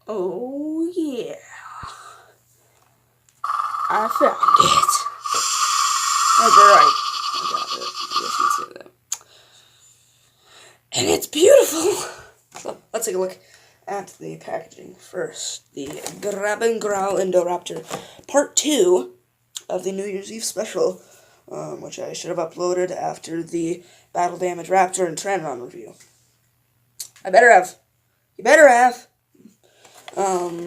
Oh yeah, I found it. That's right. I got it. I guess you'd say that. And it's beautiful. So let's take a look at the packaging first. The Grab N Growl Indoraptor Part 2 of the New Year's Eve special, which I should have uploaded after the Battle Damage Raptor and Pteranodon review. I better have. You better have. Yeah,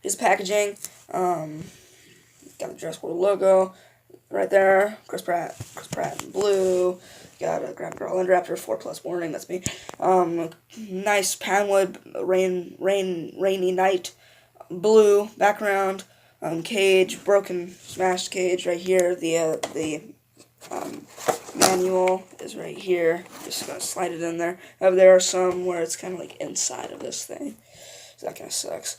here's the packaging. Got the Dress World logo right there. Chris Pratt in blue. Got a Grab N Growl Indoraptor 4+ warning. That's me. Nice panwood rainy night blue background. Cage, broken, smashed cage right here. The manual is right here. Just gonna slide it in there. There are some where it's kind of like inside of this thing, so that kind of sucks.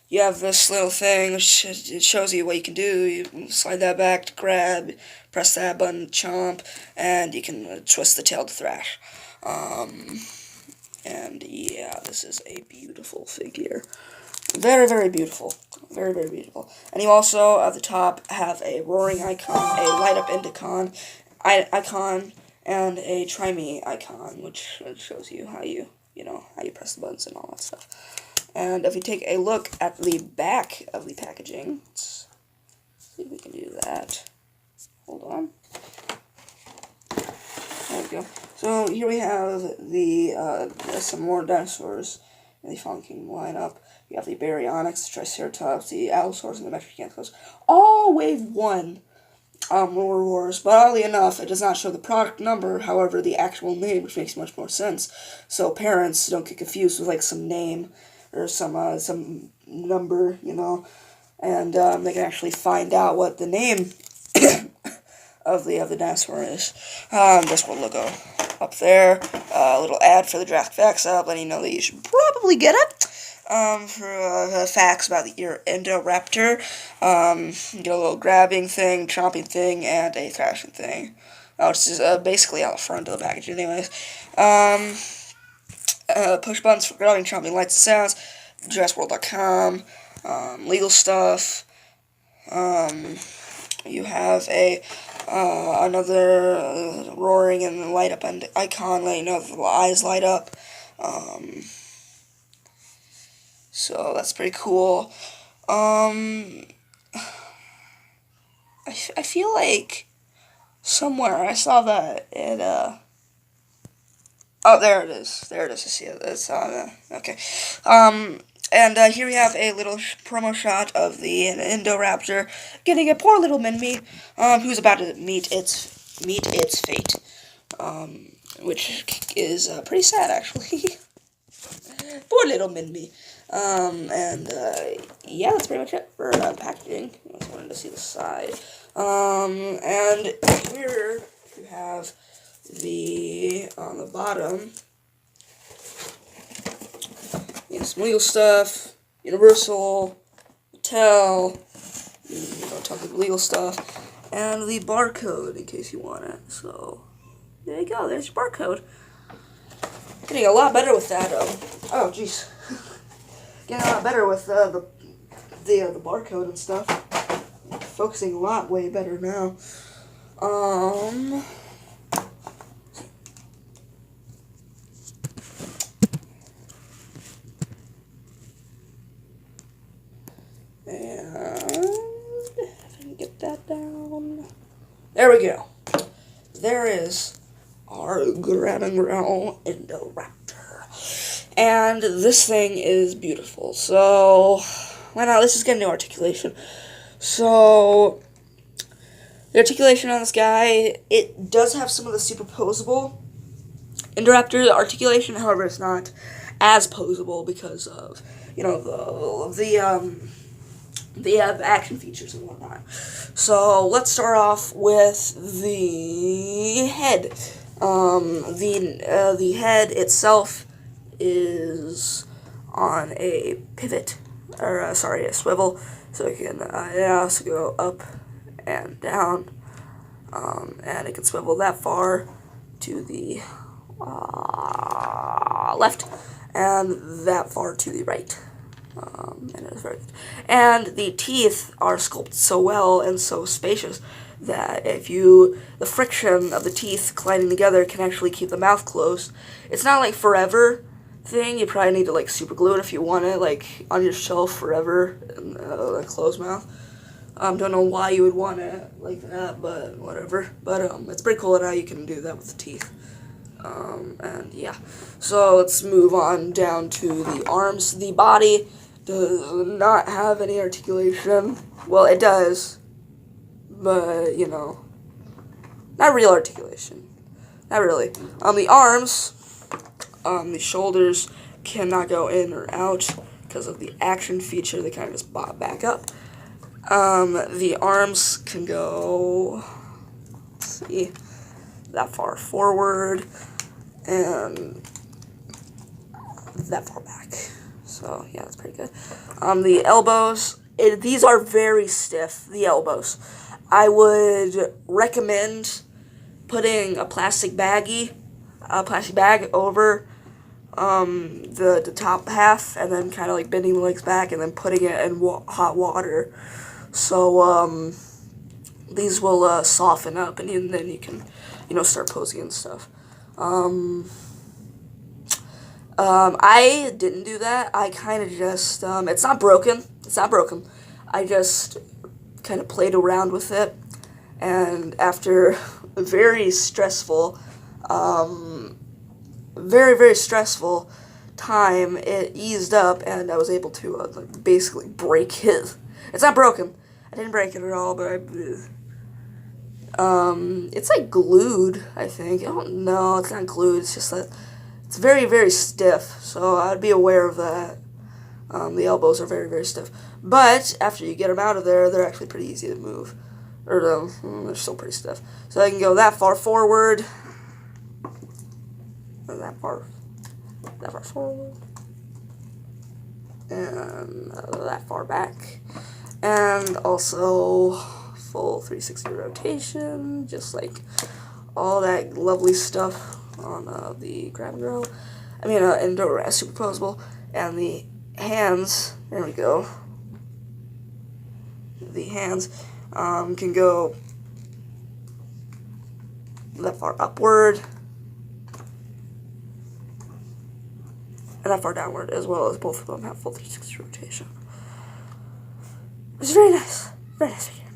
You have this little thing which it shows you what you can do. You slide that back to grab, press that button to chomp, and you can twist the tail to thrash. And yeah, this is a beautiful figure. Very, very beautiful. Very, very beautiful. And you also, at the top, have a roaring icon, a light up icon, and a try me icon, which shows you how you press the buttons and all that stuff. And if you take a look at the back of the packaging, let's see if we can do that. Hold on. There we go. So here we have some more dinosaurs in the Fallen Kingdom lineup. You have the Baryonyx, the Triceratops, the Allosaurus, and the Metricanthropus. All Wave 1 Wars, but oddly enough, it does not show the product number, however, the actual name, which makes much more sense. So parents don't get confused with, like, some name or some number, and they can actually find out what the name of the dinosaur is. This one logo up there. A little ad for the Draft Facts up, letting you know that you should probably get it. For facts about your Indoraptor. Get a little grabbing thing, chomping thing, and a thrashing thing. Which is basically on the front of the package anyways. Push buttons for grabbing, chomping, lights and sounds. DressWorld.com. Legal stuff. You have another roaring and light up icon, letting you know the eyes light up. So that's pretty cool. I feel like somewhere I saw that it, oh, there it is. There it is. I see it. It's on, okay. And here we have a little promo shot of the Indoraptor getting a poor little Minmi, who's about to meet its fate. Which is pretty sad, actually. Poor little Minmi. Yeah, that's pretty much it for packaging. I just wanted to see the side. And here you have on the bottom, some legal stuff, Universal, Mattel, talk about legal stuff, and the barcode in case you want it. So, there you go, there's your barcode. Getting a lot better with that, oh jeez. Getting a lot better with the barcode and stuff. Focusing a lot way better now. And if I can get that down. There we go. There is our Grab N Growl Indoraptor. And this thing is beautiful. So, why not? Let's just get into articulation. So, the articulation on this guy, it does have some of the superposable Indoraptor articulation. However, it's not as posable because of, the action features and whatnot. So, let's start off with the head. The head itself is on a pivot, or a swivel, so it can also go up and down, and it can swivel that far to the left, and that far to the right. And it is very good. And the teeth are sculpted so well and so spacious that the friction of the teeth colliding together can actually keep the mouth closed. It's not like forever thing. You probably need to like super glue it if you want it like on your shelf forever in a closed mouth. Don't know why you would want it like that, but whatever. But it's pretty cool how you can do that with the teeth. And yeah, so let's move on down to the arms. The body does not have any articulation. Well, it does, but you know, not real articulation. Not really. The arms, the shoulders cannot go in or out because of the action feature. They kind of just bob back up. The arms can go, let's see, that far forward and that far back. So yeah, that's pretty good. The elbows, these are very stiff, the elbows. I would recommend putting a plastic bag over the top half, and then kind of like bending the legs back, and then putting it in hot water. So these will soften up, and then you can, start posing and stuff. I didn't do that. I kind of just, it's not broken. I just kind of played around with it, and after a very stressful, very stressful time, it eased up, and I was able to basically break it. It's not broken. I didn't break it at all, but it's like glued, I think. I don't know, it's not glued, it's just that it's very stiff, so I'd be aware of that. The elbows are very stiff. But after you get them out of there, they're actually pretty easy to move. Or they're still pretty stiff. So I can go that far forward, and that far forward, and that far back. And also full 360 rotation, just like all that lovely stuff on the Grab N Growl. Indoraptor superposable. And the hands, there we go. The hands can go that far upward and that far downward, as well as both of them have full 360 rotation. It's very nice. Very nice figure.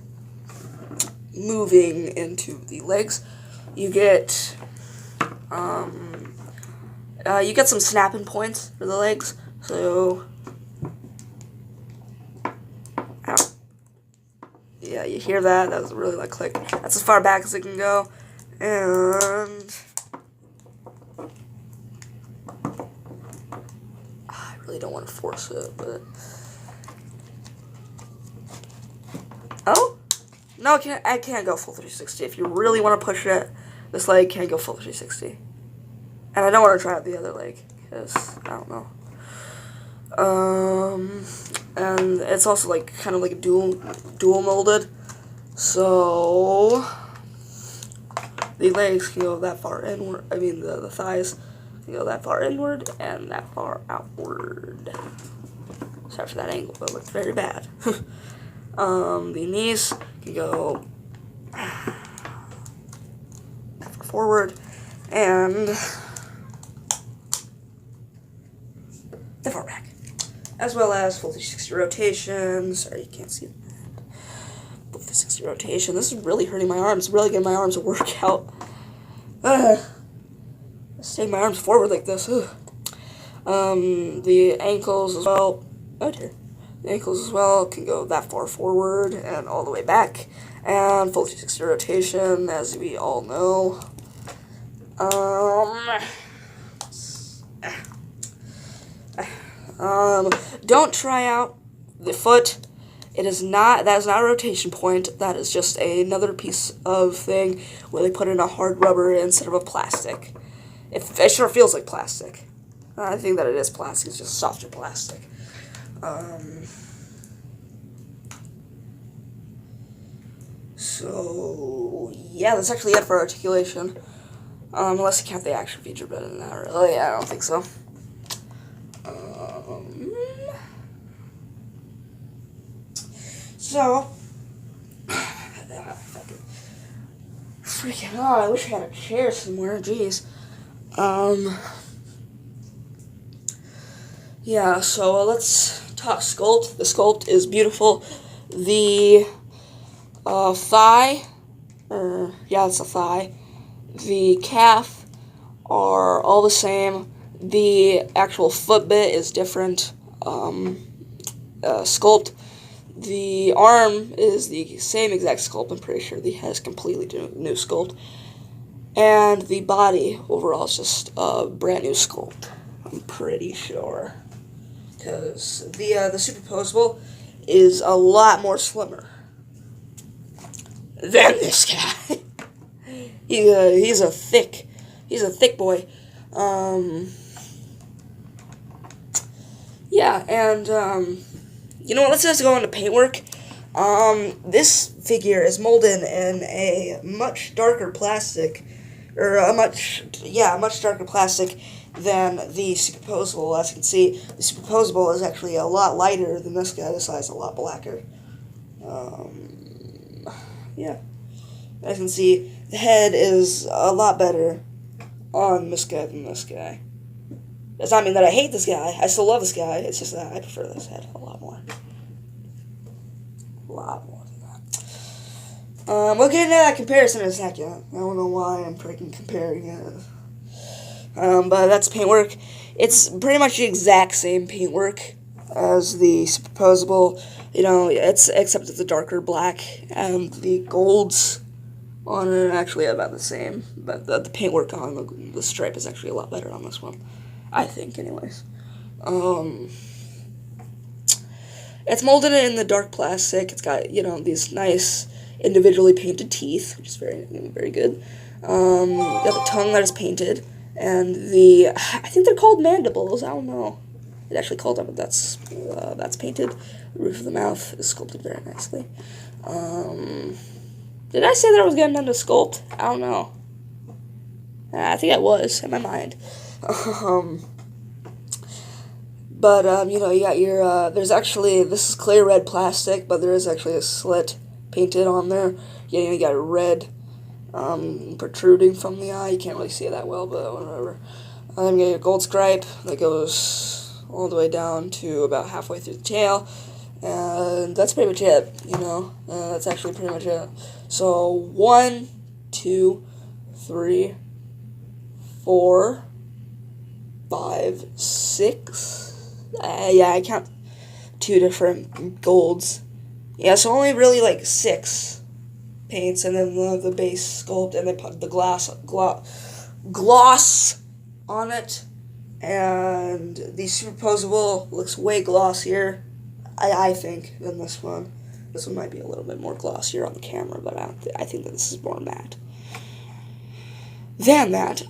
Moving into the legs, you get some snapping points for the legs. So, ow. Yeah, you hear that? That was a really loud click. That's as far back as it can go. And I really don't want to force it, but oh no, I can't go full 360. If you really want to push it, this leg can't go full 360. And I don't want to try out the other leg, because I don't know. And it's also kind of like a dual molded. So the legs can go that far inward. The thighs can go that far inward and that far outward. Sorry for that angle, but it looks very bad. The knees can go forward and that far back, as well as full 360 rotation. Sorry, you can't see that. Full 360 rotation. This is really hurting my arms. Really getting my arms a workout. Let's take my arms forward like this. The ankles as well. Oh dear. The ankles as well can go that far forward and all the way back. And full 360 rotation, as we all know. Don't try out the foot. That is not a rotation point. That is just another piece of thing where they put in a hard rubber instead of a plastic. It sure feels like plastic. I think that it is plastic. It's just softer plastic. So yeah, that's actually it for articulation. Unless you count the action feature, but not really. I don't think so. So, freaking oh, I wish I had a chair somewhere. Jeez. Yeah. So let's talk sculpt. The sculpt is beautiful. The thigh, yeah, it's a thigh. The calf are all the same. The actual foot bit is different. Sculpt. The arm is the same exact sculpt. I'm pretty sure the head is completely new sculpt. And the body overall is just a brand new sculpt. I'm pretty sure. Because the superposable is a lot more slimmer than this guy. He's a thick boy. Yeah, and you know what? Let's just go into paintwork. This figure is molded in a much darker plastic, or a much darker plastic than the superposable. As you can see, the superposable is actually a lot lighter than this guy. This guy's a lot blacker. Yeah. As you can see, the head is a lot better on this guy than this guy. Does not mean that I hate this guy. I still love this guy. It's just that I prefer this head a lot more. A lot more than that. We'll get into that comparison in a second. I don't know why I'm freaking comparing it. But that's paintwork. It's pretty much the exact same paintwork as the superposable. You know, except it's a darker black, and the golds on it are actually about the same. But the paintwork on the stripe is actually a lot better on this one. I think, anyways. It's molded in the dark plastic. It's got, you know, these nice individually painted teeth, which is very, very good. You got the tongue that is painted, and I think they're called mandibles. I don't know. It's actually called that, but that's painted. The roof of the mouth is sculpted very nicely. Did I say that I was getting into sculpt? I don't know. I think I was in my mind. But you know, you got your, this is clear red plastic, but there is actually a slit painted on there. You got a red, protruding from the eye. You can't really see it that well, but whatever. You got your gold stripe that goes all the way down to about halfway through the tail. And that's pretty much it, you know. That's actually pretty much it. So, 1, 2, 3, 4, 5, 6. Yeah, I count 2 different golds. Yeah, so only really like 6 paints, and then the base sculpt, and they put the gloss on it. And the superposable looks way glossier, I think, than this one. This one might be a little bit more glossier on the camera, but I think that this is more matte than that.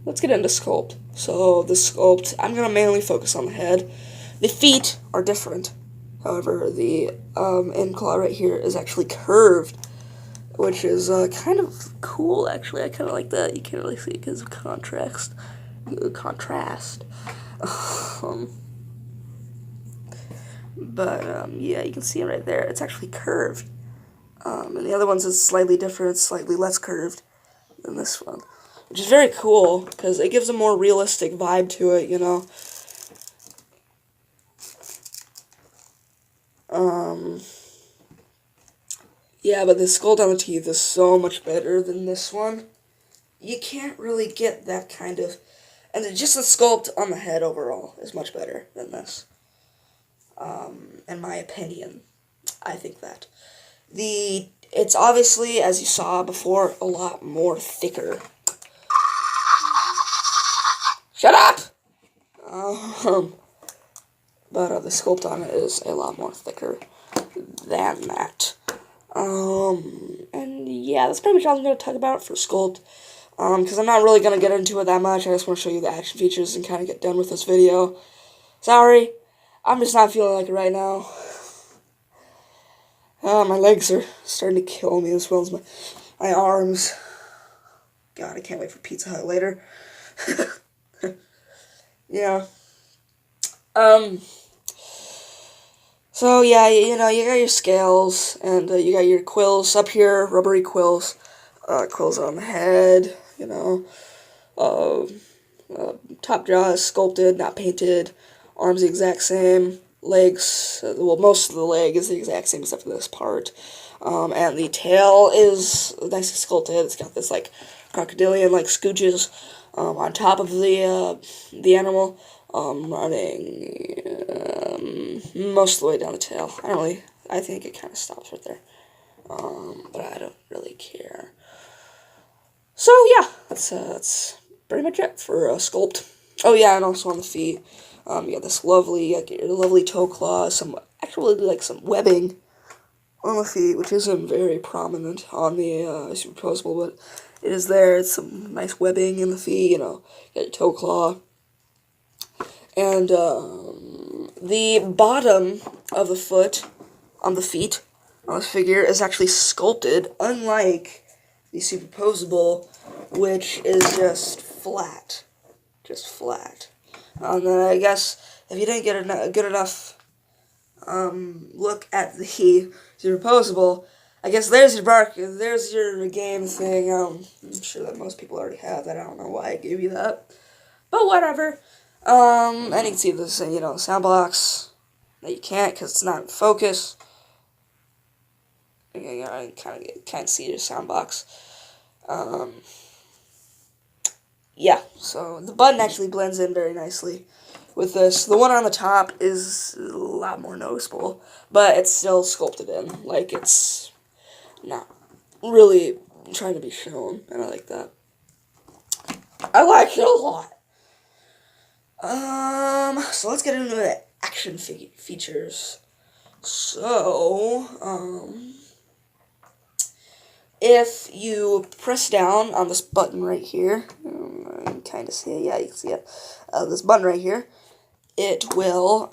Let's get into sculpt. So the sculpt, I'm going to mainly focus on the head. The feet are different. However, the end claw right here is actually curved, which is kind of cool, actually. I kind of like that. You can't really see it because of contrast. But yeah, you can see it right there. It's actually curved. And the other one's is slightly different, slightly less curved than this one. Which is very cool, because it gives a more realistic vibe to it, you know. Yeah, but the sculpt on the teeth is so much better than this one. You can't really get that kind of... And just the sculpt on the head overall is much better than this. In my opinion. I think that. It's obviously, as you saw before, a lot more thicker. Shut up! But the sculpt on it is a lot more thicker than that. And yeah, that's pretty much all I'm going to talk about for sculpt. Because I'm not really going to get into it that much. I just want to show you the action features and kind of get done with this video. Sorry, I'm just not feeling like it right now. My legs are starting to kill me as well as my arms. God, I can't wait for Pizza Hut later. Yeah. Um. So yeah, you know, you got your scales and you got your quills up here, rubbery quills, quills on the head. You know, uh, top jaw is sculpted, not painted. Arms the exact same. Legs, well, most of the leg is the exact same except for this part. And the tail is nicely sculpted. It's got this like crocodilian like scooches on top of the animal, running most of the way down the tail. I think it kind of stops right there, but I don't really care. So yeah, that's pretty much it for sculpt. Oh yeah, and also on the feet, you got this lovely, like your lovely toe claw, some actually like some webbing on the feet, which isn't very prominent on the superposable, but it is there. It's some nice webbing in the feet, you know, you got your toe claw, and the bottom of the foot on the feet on this figure is actually sculpted, unlike the superposable, which is just flat. Just flat. And then I guess if you didn't get a good enough look at the superposable, I guess there's your game thing. I'm sure that most people already have that. I don't know why I gave you that, but whatever. And you can see this, you know, sound box that you can't because it's not in focus. I kind of see your sound box. Yeah, so the button actually blends in very nicely with this. The one on the top is a lot more noticeable, but it's still sculpted in. Like, it's not really trying to be shown, and I like that. I like it a lot. So let's get into the action features. So, if you press down on this button right here, you can kind of see it, yeah, you can see it, this button right here, it will,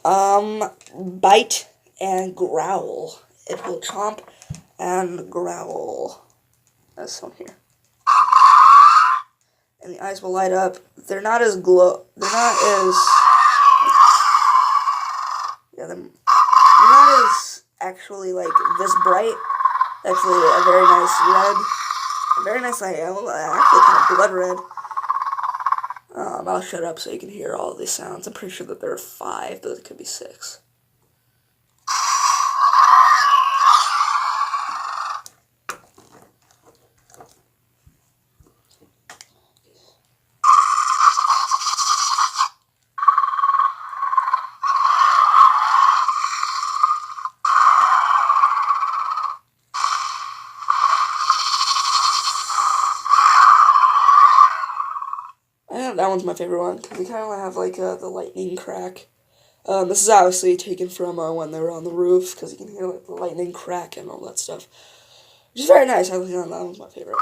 bite and growl. It will chomp and growl. This one here. And the eyes will light up. They're not as yeah, they're not as actually, like, this bright. Actually, a very nice red. A very nice, like, actually kind of blood red. I'll shut up so you can hear all these sounds. I'm pretty sure that there are 5, but it could be 6. Yeah, that one's my favorite one, because we kind of have, like, the lightning crack. This is obviously taken from when they were on the roof, because you can hear, like, the lightning crack and all that stuff. Which is very nice. I think that one's my favorite.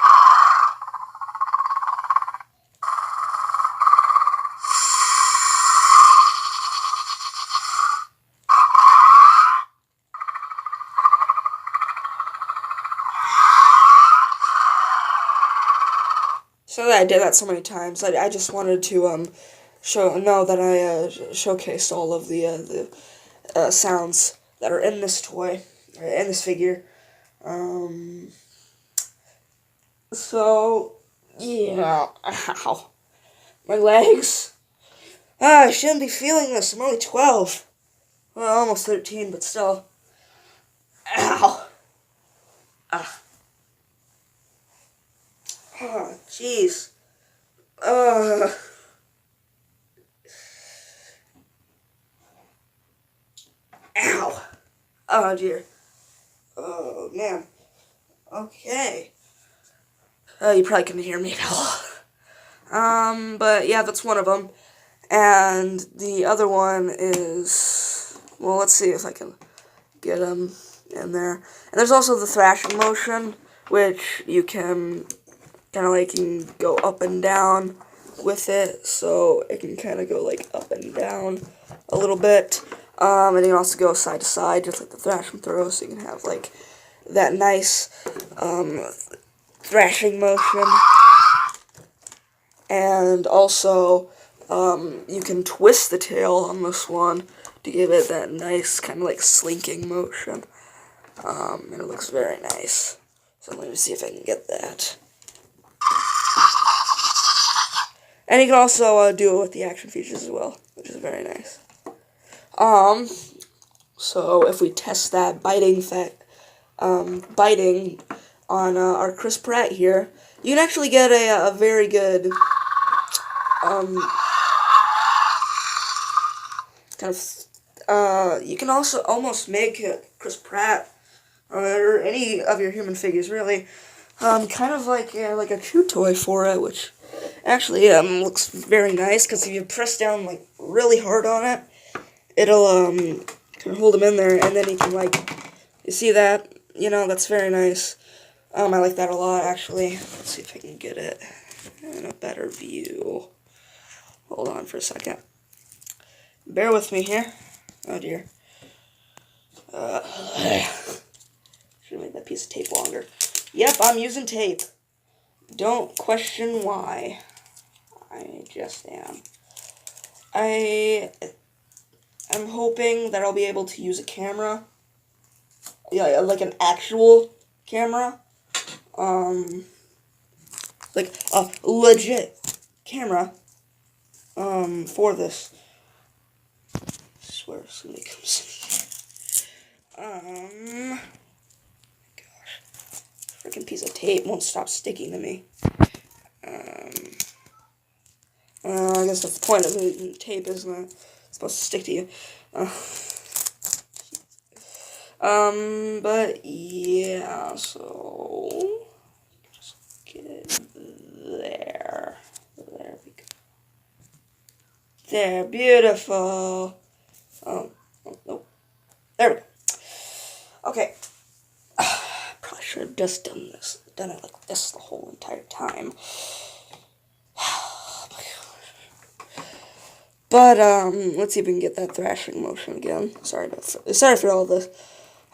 So that I did that so many times, I just wanted to know that I showcased all of the sounds that are in this toy, in this figure. So yeah, ow, my legs. I shouldn't be feeling this. I'm only 12. Well, almost 13, but still. Ow. Ah. Oh, jeez. Uh. Ow. Oh, dear. Oh, man. Okay. You probably couldn't hear me at all. But yeah, that's one of them. And the other one is, well, let's see if I can get them in there. And there's also the thrashing motion, which you can kind of like, you can go up and down with it, so it can kind of go like up and down a little bit. And you can also go side to side, just like the thrash and throw, so you can have like that nice thrashing motion. And also, You can twist the tail on this one to give it that nice kind of like slinking motion. And it looks very nice. So let me see if I can get that. And you can also do it with the action features as well, which is very nice. So if we test that biting on our Chris Pratt here, you can actually get a very good kind of you can also almost make Chris Pratt or any of your human figures really kind of like a chew toy for it, which actually looks very nice because if you press down like really hard on it, it'll kind of hold him in there, and then you can like, you see that, you know, that's very nice. I like that a lot actually. Let's see if I can get it in a better view. Hold on for a second. Bear with me here. Oh dear. Should make that piece of tape longer. Yep, I'm using tape. Don't question why. I just am. I'm hoping that I'll be able to use a camera. Yeah, like an actual camera. Like a legit camera. For this. I swear somebody comes in. Gosh. Freaking piece of tape won't stop sticking to me. I guess that's the point of the tape, isn't it? It's supposed to stick to you. But yeah, so just get it there. There we go. There, beautiful. Oh, nope. There we go. Okay. Probably should have just done it like this the whole entire time. But let's see if we can get that thrashing motion again. Sorry for all this.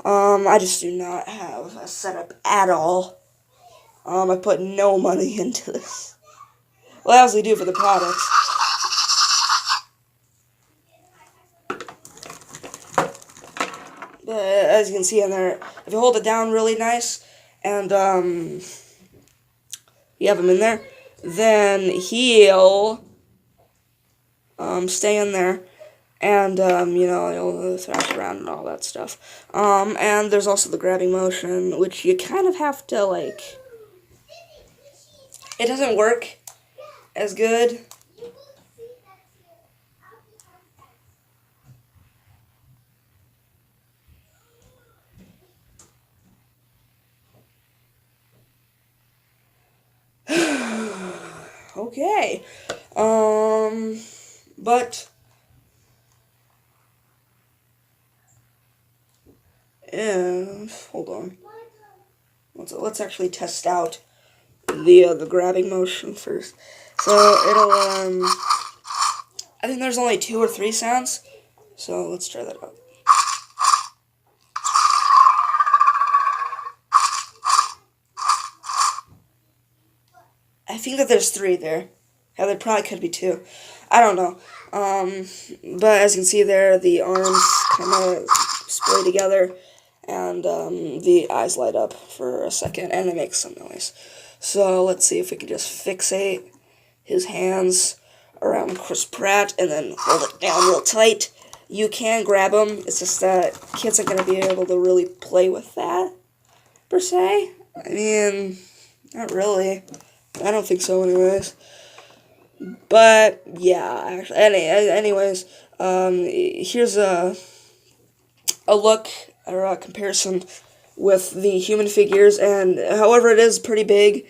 I just do not have a setup at all. I put no money into this. Well, I obviously do for the products. But as you can see in there, if you hold it down really nice, and you have him in there, then he'll stay in there, and you know, he'll thrash around and all that stuff. And there's also the grabbing motion, which you kind of have to like. It doesn't work as good. Okay. But hold on. Let's actually test out the grabbing motion first. So it'll I think there's only 2 or 3 sounds. So let's try that out. I think that there's 3 there. Yeah, there probably could be 2. I don't know. But as you can see there, the arms kind of splay together, and the eyes light up for a second, and it makes some noise. So let's see if we can just fixate his hands around Chris Pratt, and then hold it down real tight. You can grab him. It's just that kids aren't going to be able to really play with that, per se. I mean, not really. I don't think so, anyways. But yeah, actually, anyways, here's a look or a comparison with the human figures, and however it is pretty big.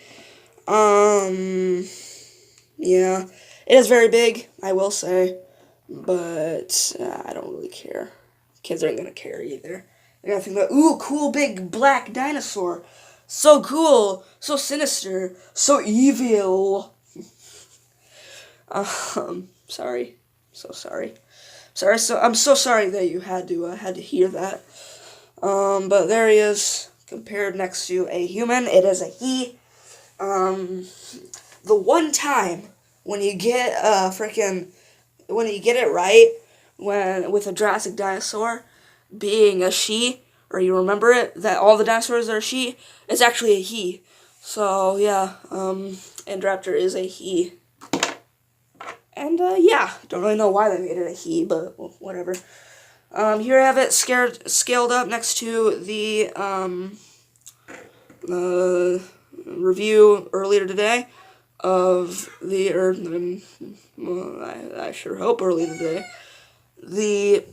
Yeah, it is very big, I will say, but I don't really care. Kids aren't gonna care either. They're gonna think about, ooh, cool big black dinosaur. So cool, so sinister, so evil. Sorry, so sorry. I'm so sorry that you had to hear that. But there he is, compared next to a human. It is a he. The one time when you get when you get it right, when with a Jurassic dinosaur being a she, or you remember it that all the dinosaurs are she, it's actually a he. So yeah, Indoraptor is a he. And yeah, don't really know why they made it a he, but well, whatever. Here I have it scaled up next to the review earlier today of the, I sure hope early today, the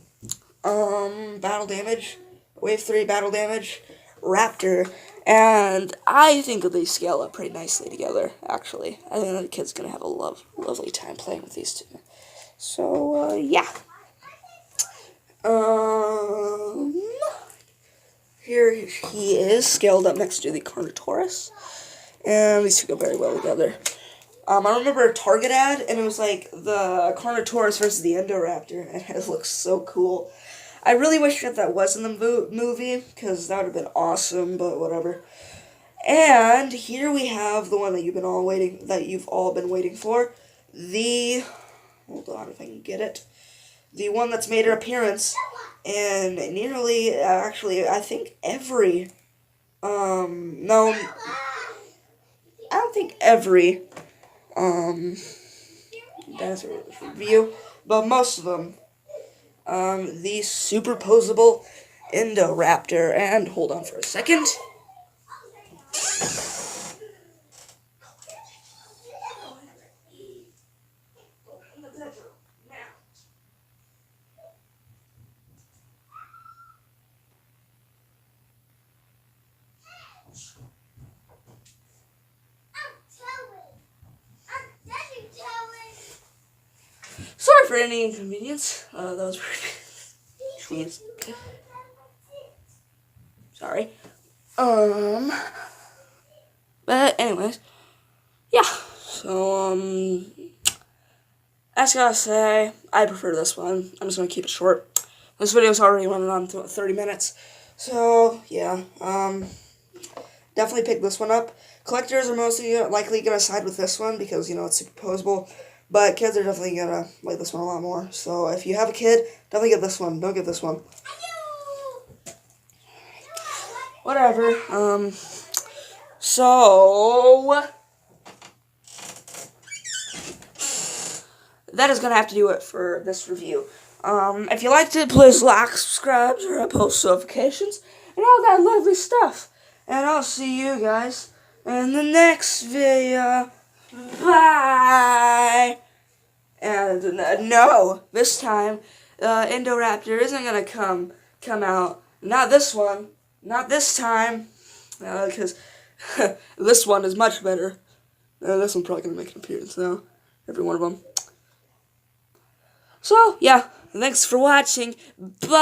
battle damage, wave 3 battle damage raptor, and I think that they scale up pretty nicely together, actually. I think that the kid's gonna have a lovely time playing with these two. So, yeah. Here he is, scaled up next to the Carnotaurus, and these two go very well together. I remember a Target ad, and it was like the Carnotaurus versus the Indoraptor, and it looks so cool. I really wish that was in the movie, because that would have been awesome, but whatever. And here we have the one that you've all been waiting for. Hold on if I can get it. The one that's made her appearance in nearly, actually, I think every, no, I don't think every, dinosaur review, but most of them. The superposable Indoraptor, and hold on for a second. Sorry for any inconvenience. That was weird. Sorry. But anyways, yeah. So I just gotta say, I prefer this one. I'm just gonna keep it short. This video's already running on 30 minutes. So yeah, definitely pick this one up. Collectors are mostly likely gonna side with this one because, you know, it's superposable. But kids are definitely gonna like this one a lot more. So if you have a kid, definitely get this one. Don't get this one. Whatever. So that is gonna have to do it for this review. If you liked it, please like, subscribe, or post notifications, and all that lovely stuff. And I'll see you guys in the next video. Bye! And no, this time, Indoraptor isn't gonna come out. Not this one. Not this time. Because this one is much better. This one's probably gonna make an appearance now. Every one of them. So, yeah. Thanks for watching. Bye!